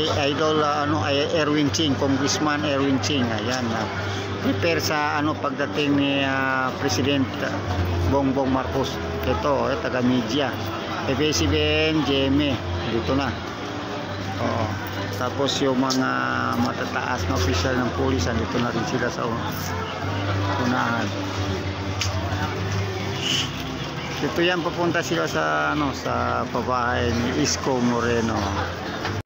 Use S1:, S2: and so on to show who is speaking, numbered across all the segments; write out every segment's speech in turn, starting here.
S1: idol Erwin Ching, Congressman Erwin Ching. Ayan, prepare sa pagdating ni President Bongbong Marcos. Ito, taga media. ABS-CBN, GMA, dito na. Tapos yung mga matataas na opisyal ng pulis, dito na rin sila sa unahan. Dito yan, papunta sila sa sa pabahay ni Isko Moreno.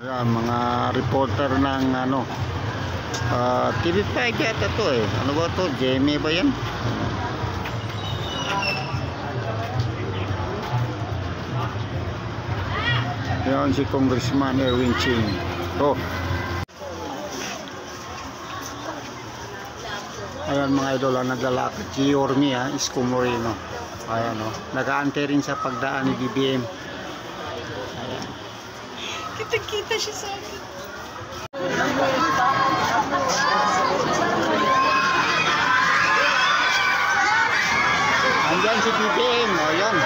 S1: Ayan, mga reporter ng TV5 yata to ano ba to? GMA ba yan? Yan si Congressman Erwin Ching. Ayan mga idol, naglalakad si Yormi, Isko Moreno. Ayan, nag-aantay rin sa pagdaan ni BBM. Ayan.
S2: Kita-kita siya sa akin.
S1: Andyan si BBM, ayan.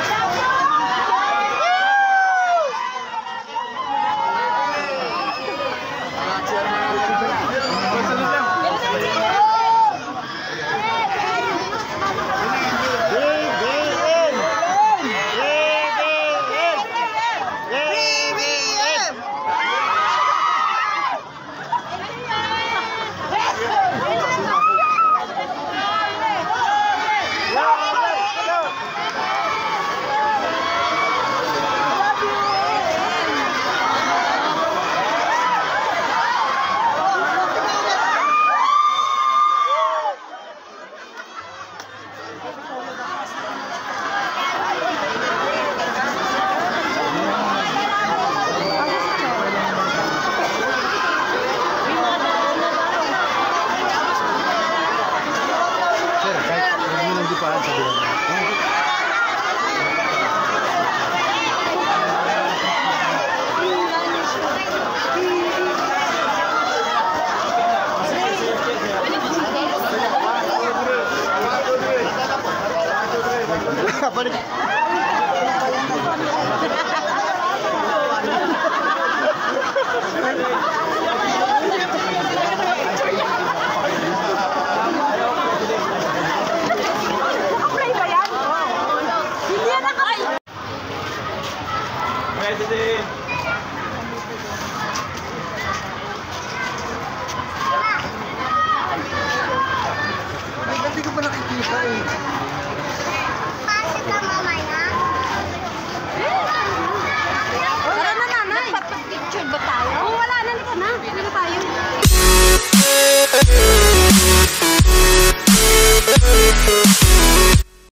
S1: Balik.